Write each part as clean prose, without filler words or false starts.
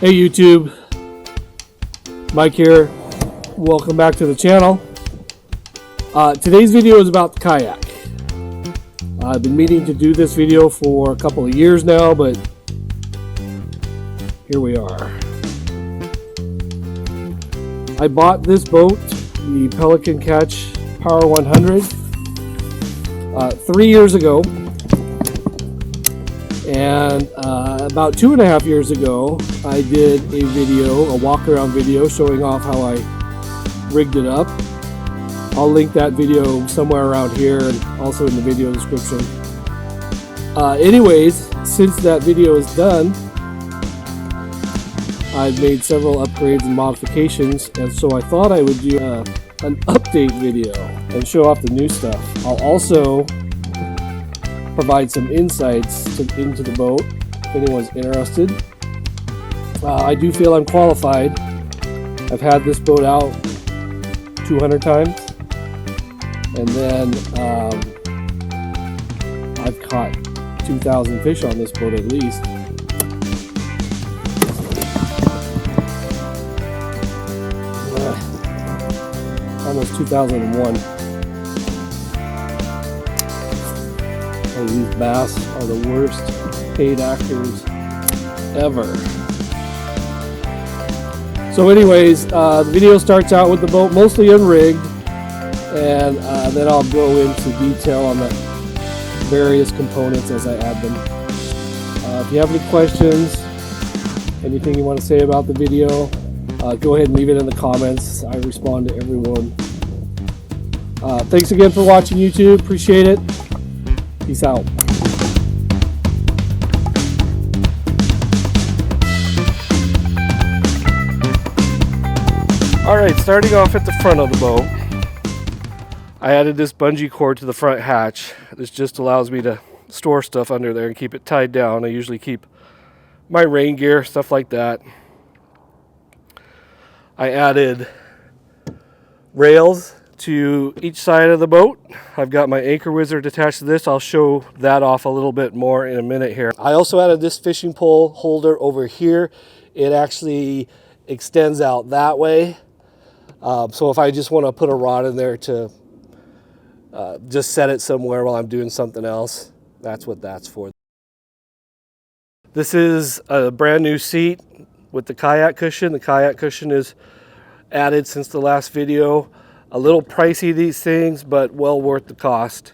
Hey YouTube, Mike here. Welcome back to the channel. Today's video is about the kayak. I've been meaning to do this video for a couple of years now, but here we are. I bought this boat, the Pelican Catch Power 100, 3 years ago. And about 2.5 years ago, I did a video, a walk around video showing off how I rigged it up. I'll link that video somewhere around here and also in the video description. Anyways, since that video is done, I've made several upgrades and modifications, and so I thought I would do an update video and show off the new stuff. I'll also provide some insights into the boat if anyone's interested. I do feel I'm qualified. I've had this boat out 200 times, and then I've caught 2,000 fish on this boat at least. Almost 2001. These bass are the worst paid actors ever. So anyways, the video starts out with the boat mostly unrigged, and then I'll go into detail on the various components as I add them. If you have any questions, anything you want to say about the video, go ahead and leave it in the comments. I respond to everyone. Thanks again for watching, YouTube. Appreciate it. Peace out. Alright, starting off at the front of the boat, I added this bungee cord to the front hatch. This just allows me to store stuff under there and keep it tied down. I usually keep my rain gear, stuff like that. I added rails to each side of the boat. I've got my anchor wizard attached to this. I'll show that off a little bit more in a minute here. I also added this fishing pole holder over here. It actually extends out that way. So if I just want to put a rod in there to just set it somewhere while I'm doing something else, that's what that's for. This is a brand new seat with the kayak cushion. The kayak cushion is added since the last video. A little pricey, these things, but well worth the cost.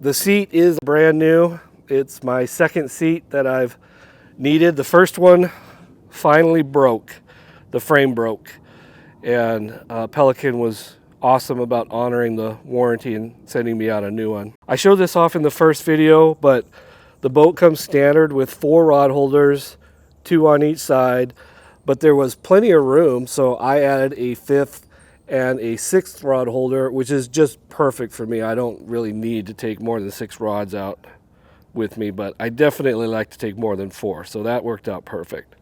The seat is brand new. It's my second seat that I've needed. The first one finally broke. The frame broke. And Pelican was awesome about honoring the warranty and sending me out a new one. I showed this off in the first video, but the boat comes standard with 4 rod holders, 2 on each side, but there was plenty of room, so I added a 5th and a 6th rod holder, which is just perfect for me. I don't really need to take more than 6 rods out with me, but I definitely like to take more than 4, so that worked out perfect.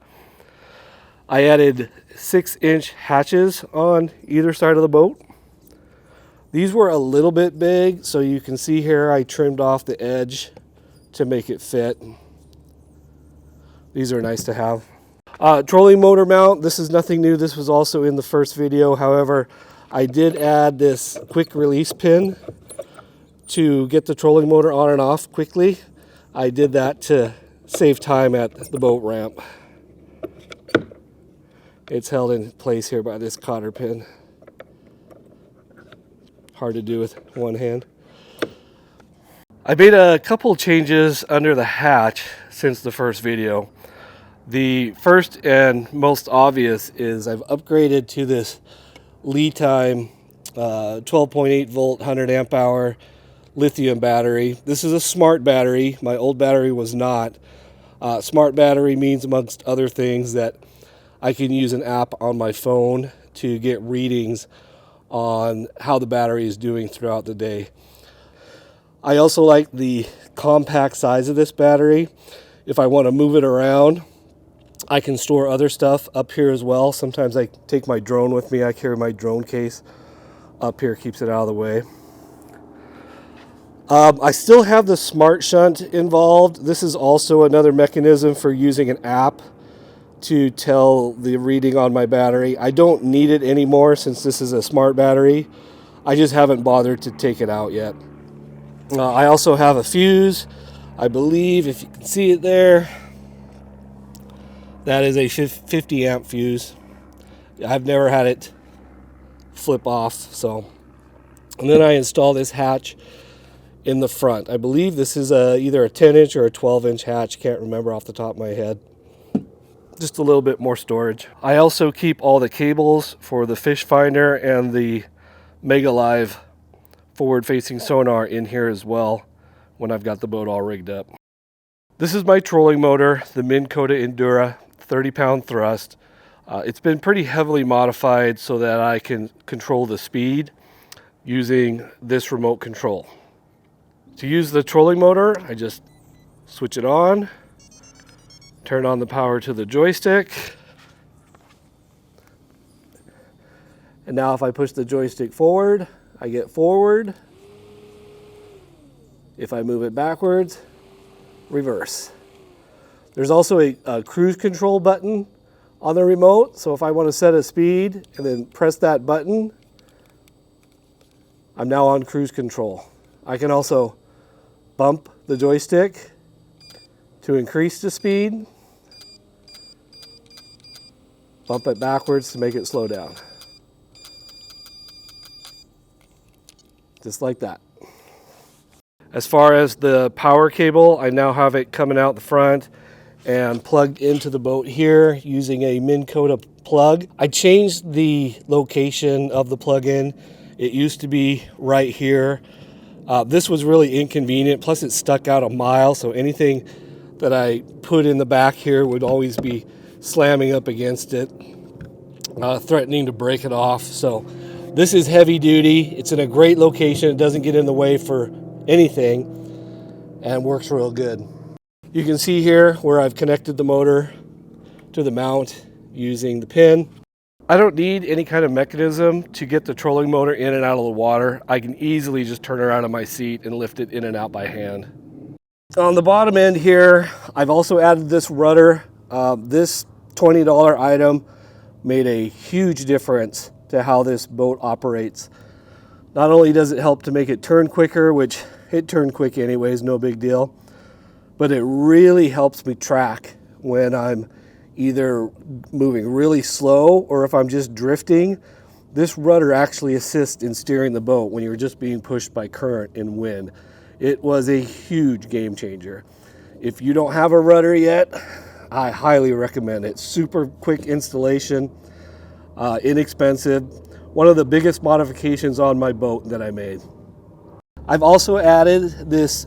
I added 6-inch hatches on either side of the boat. These were a little bit big, so you can see here I trimmed off the edge to make it fit. These are nice to have. Trolling motor mount, this is nothing new. This was also in the first video. However, I did add this quick release pin to get the trolling motor on and off quickly. I did that to save time at the boat ramp. It's held in place here by this cotter pin. Hard to do with one hand. I made a couple changes under the hatch since the first video. The first and most obvious is I've upgraded to this Lithium 12.8 volt 100 amp hour lithium battery. This is a smart battery. My old battery was not. Smart battery means, amongst other things, that I can use an app on my phone to get readings on how the battery is doing throughout the day. I also like the compact size of this battery. If I want to move it around, I can store other stuff up here as well. Sometimes I take my drone with me. I carry my drone case up here, keeps it out of the way. I still have the smart shunt involved. This is also another mechanism for using an app to tell the reading on my battery. I don't need it anymore since this is a smart battery. I just haven't bothered to take it out yet. I also have a fuse. I believe, if you can see it there, that is a 50 amp fuse. I've never had it flip off. And then I install this hatch in the front. I believe this is either a 10-inch or a 12-inch hatch. Can't remember off the top of my head. Just a little bit more storage. I also keep all the cables for the fish finder and the Mega Live forward-facing sonar in here as well when I've got the boat all rigged up. This is my trolling motor, the Minn Kota Endura, 30-pound thrust. It's been pretty heavily modified so that I can control the speed using this remote control. To use the trolling motor, I just switch it on, turn on the power to the joystick, and now if I push the joystick forward, I get forward. If I move it backwards, reverse. There's also a cruise control button on the remote, so if I want to set a speed and then press that button, I'm now on cruise control. I can also bump the joystick to increase the speed, bump it backwards to make it slow down. Just like that. As far as the power cable, I now have it coming out the front and plugged into the boat here using a Minn Kota plug. I changed the location of the plug-in. It used to be right here. This was really inconvenient, plus it stuck out a mile, so anything that I put in the back here would always be slamming up against it, threatening to break it off. So this is heavy duty. It's in a great location. It doesn't get in the way for anything and works real good. You can see here where I've connected the motor to the mount using the pin. I don't need any kind of mechanism to get the trolling motor in and out of the water. I can easily just turn around on my seat and lift it in and out by hand. On the bottom end here, I've also added this rudder. This $20 item made a huge difference to how this boat operates. Not only does it help to make it turn quicker, which it turned quick anyways, no big deal, but it really helps me track when I'm either moving really slow or if I'm just drifting. This rudder actually assists in steering the boat when you're just being pushed by current and wind. It was a huge game changer. If you don't have a rudder yet, I highly recommend it. Super quick installation, inexpensive. One of the biggest modifications on my boat that I made. I've also added this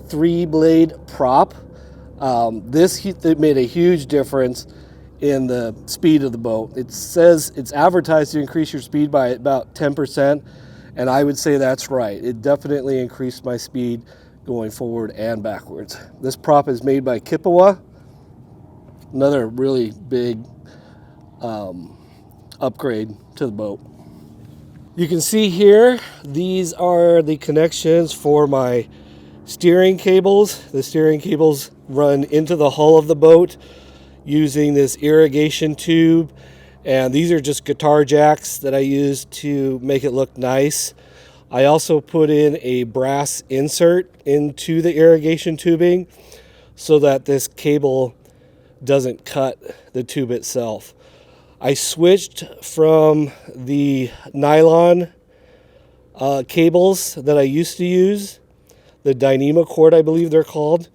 3-blade prop. This made a huge difference in the speed of the boat. It says it's advertised to increase your speed by about 10%, and I would say that's right. It definitely increased my speed going forward and backwards. This prop is made by Kippawa, another really big upgrade to the boat. You can see here, these are the connections for my steering cables. The steering cables run into the hull of the boat using this irrigation tube, and these are just guitar jacks that I use to make it look nice. I also put in a brass insert into the irrigation tubing so that this cable doesn't cut the tube itself. I switched from the nylon cables that I used to use, the Dyneema cord I believe they're called,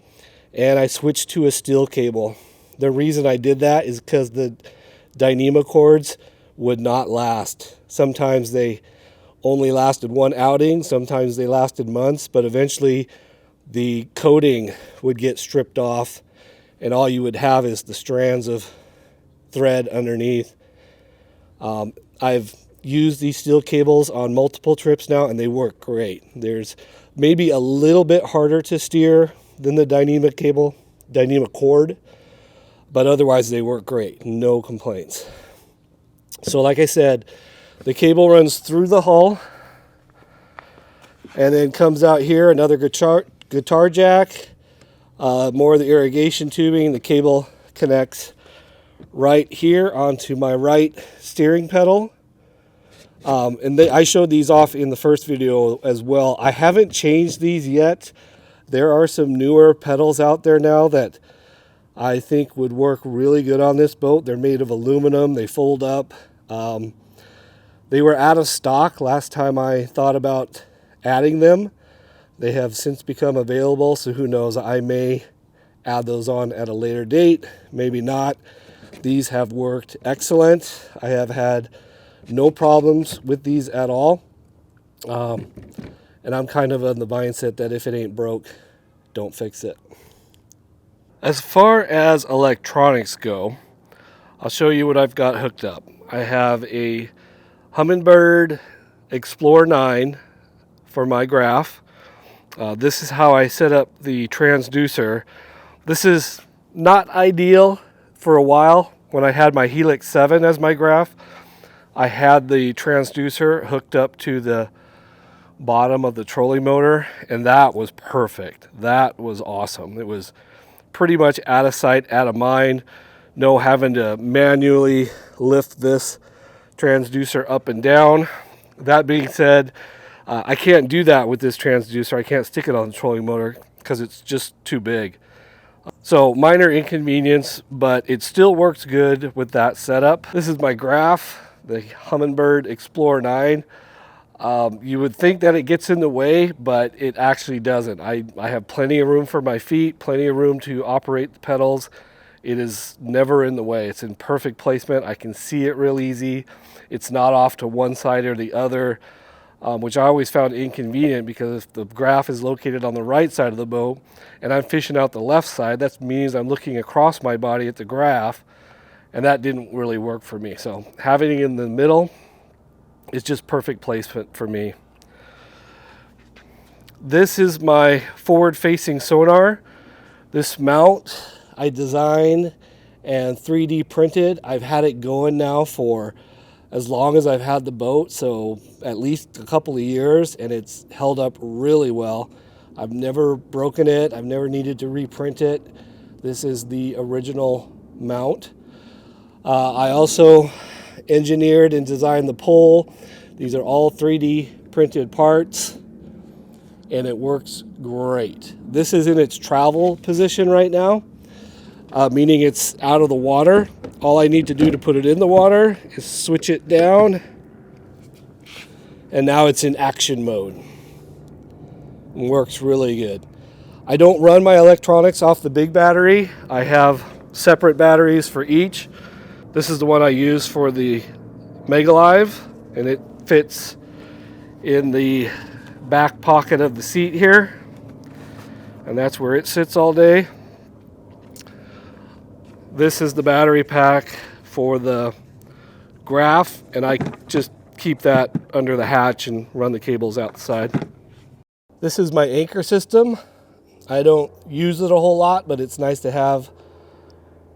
and I switched to a steel cable. The reason I did that is because the Dyneema cords would not last. Sometimes they only lasted one outing, sometimes they lasted months, but eventually the coating would get stripped off and all you would have is the strands of thread underneath. I've used these steel cables on multiple trips now and they work great. There's maybe a little bit harder to steer than the Dyneema cord, but otherwise they work great, no complaints. So like I said, the cable runs through the hull and then comes out here, another guitar jack, more of the irrigation tubing. The cable connects right here onto my right steering pedal. I showed these off in the first video as well. I haven't changed these yet. There are some newer pedals out there now that I think would work really good on this boat. They're made of aluminum. They fold up. They were out of stock last time I thought about adding them. They have since become available, so who knows, I may add those on at a later date, maybe not. These have worked excellent. I have had no problems with these at all. And I'm kind of in the mindset that if it ain't broke, don't fix it. As far as electronics go, I'll show you what I've got hooked up. I have a Humminbird Explorer 9 for my graph. This is how I set up the transducer. This is not ideal. For a while when I had my Helix 7 as my graph, I had the transducer hooked up to the bottom of the trolling motor, and that was perfect. That was awesome. It was pretty much out of sight, out of mind. No having to manually lift this transducer up and down. That being said, I can't do that with this transducer. I can't stick it on the trolling motor because it's just too big. So minor inconvenience, but it still works good with that setup. This is my graph, the Humminbird Explorer 9. You would think that it gets in the way, but it actually doesn't. I have plenty of room for my feet, plenty of room to operate the pedals. It is never in the way. It's in perfect placement. I can see it real easy. It's not off to one side or the other, which I always found inconvenient, because if the graph is located on the right side of the boat and I'm fishing out the left side, that means I'm looking across my body at the graph, and that didn't really work for me. So having it in the middle is just perfect placement for me. This is my forward-facing sonar. This mount I designed and 3D printed. I've had it going now for as long as I've had the boat, so at least a couple of years, and it's held up really well. I've never broken it. I've never needed to reprint it. This is the original mount. I also engineered and designed the pole. These are all 3D printed parts, and it works great. This is in its travel position right now, meaning it's out of the water. All I need to do to put it in the water is switch it down, and now it's in action mode. It works really good. I don't run my electronics off the big battery. I have separate batteries for each. This is the one I use for the Mega Live, and it fits in the back pocket of the seat here, and that's where it sits all day. This is the battery pack for the graph, and I just keep that under the hatch and run the cables out the side. This is my anchor system. I don't use it a whole lot, but it's nice to have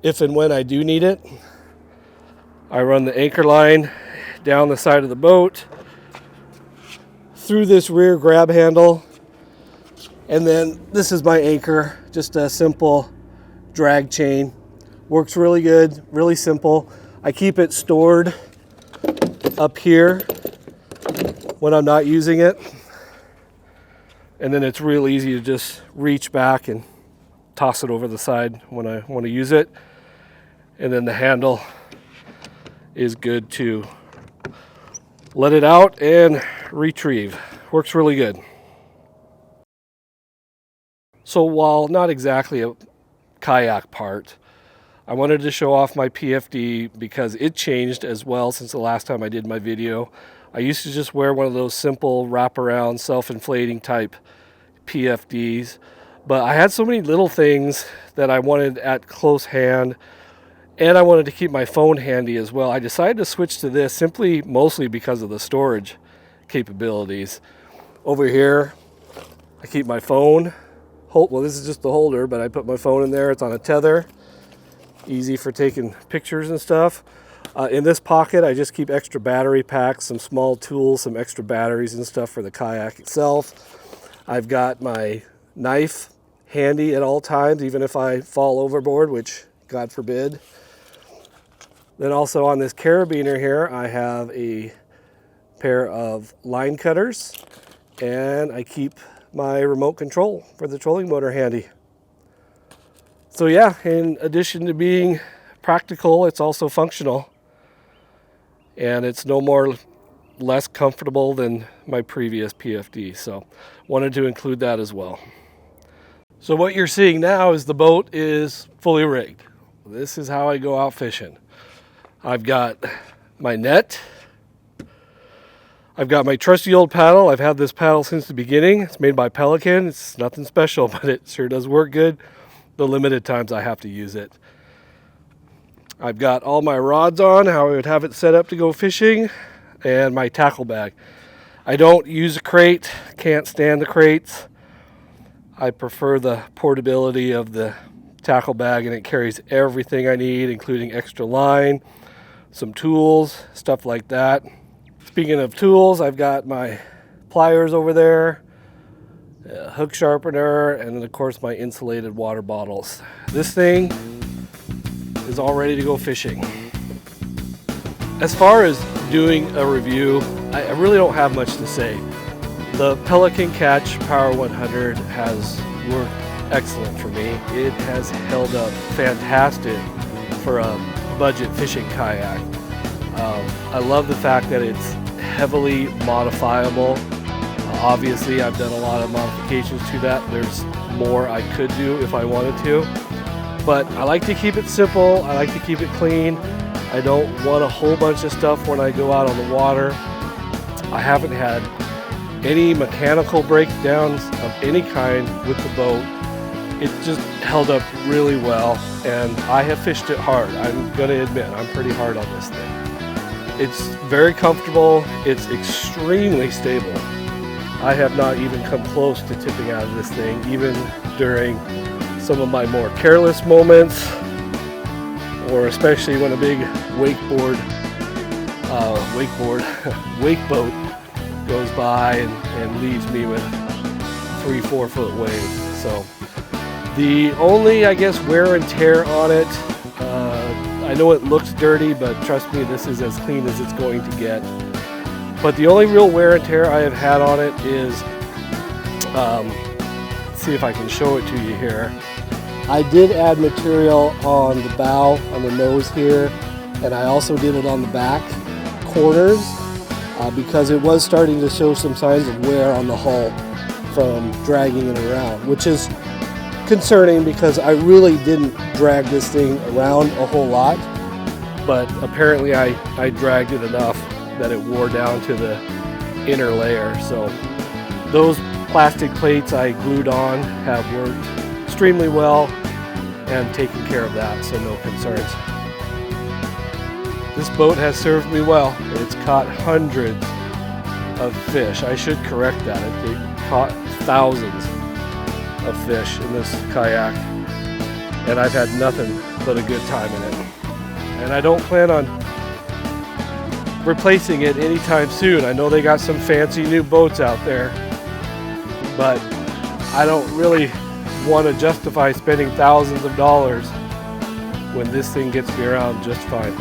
if and when I do need it. I run the anchor line down the side of the boat, through this rear grab handle, and then this is my anchor, just a simple drag chain. Works really good, really simple. I keep it stored up here when I'm not using it, and then it's real easy to just reach back and toss it over the side when I want to use it. And then the handle is good to let it out and retrieve. Works really good. So while not exactly a kayak part, I wanted to show off my PFD because it changed as well since the last time I did my video. I used to just wear one of those simple wraparound self-inflating type PFDs, but I had so many little things that I wanted at close hand, and I wanted to keep my phone handy as well. I decided to switch to this mostly because of the storage capabilities. Over here, I keep my phone. Well, this is just the holder, but I put my phone in there. It's on a tether. Easy for taking pictures and stuff. In this pocket, I just keep extra battery packs, some small tools, some extra batteries and stuff for the kayak itself. I've got my knife handy at all times, even if I fall overboard, which God forbid. Then also on this carabiner here, I have a pair of line cutters, and I keep my remote control for the trolling motor handy. So yeah, in addition to being practical, it's also functional, and it's no more less comfortable than my previous PFD, so wanted to include that as well. So what you're seeing now is the boat is fully rigged. This is how I go out fishing. I've got my net, I've got my trusty old paddle. I've had this paddle since the beginning. It's made by Pelican. It's nothing special, but it sure does work good the limited times I have to use it. I've got all my rods on, how I would have it set up to go fishing, and my tackle bag. I don't use a crate, can't stand the crates. I prefer the portability of the tackle bag, and it carries everything I need, including extra line, some tools, stuff like that. Speaking of tools, I've got my pliers over there, a hook sharpener, and then of course my insulated water bottles. This thing is all ready to go fishing. As far as doing a review, I really don't have much to say. The Pelican Catch Power 100 has worked excellent for me. It has held up fantastic for a budget fishing kayak. I love the fact that it's heavily modifiable. Obviously, I've done a lot of modifications to that. There's more I could do if I wanted to. But I like to keep it simple. I like to keep it clean. I don't want a whole bunch of stuff when I go out on the water. I haven't had any mechanical breakdowns of any kind with the boat. It just held up really well, and I have fished it hard. I'm going to admit, I'm pretty hard on this thing. It's very comfortable. It's extremely stable. I have not even come close to tipping out of this thing, even during some of my more careless moments, or especially when a big wake boat goes by and leaves me with 3-4 foot waves. So the only, I guess, wear and tear on it, I know it looks dirty, but trust me, this is as clean as it's going to get. But the only real wear and tear I have had on it is, let's see if I can show it to you here. I did add material on the bow, on the nose here, and I also did it on the back corners because it was starting to show some signs of wear on the hull from dragging it around, which is concerning because I really didn't drag this thing around a whole lot, but apparently I dragged it enough that it wore down to the inner layer. So those plastic plates I glued on have worked extremely well and taken care of that, so no concerns. This boat has served me well. It's caught hundreds of fish. I should correct that. It caught thousands of fish in this kayak, and I've had nothing but a good time in it. And I don't plan on replacing it anytime soon. I know they got some fancy new boats out there, but I don't really want to justify spending thousands of dollars when this thing gets me around just fine.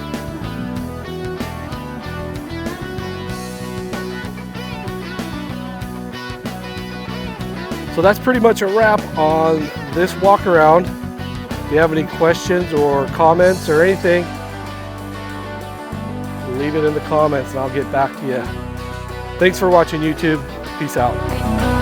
So that's pretty much a wrap on this walk around. If you have any questions or comments or anything, leave it in the comments and I'll get back to you. Thanks for watching YouTube. Peace out.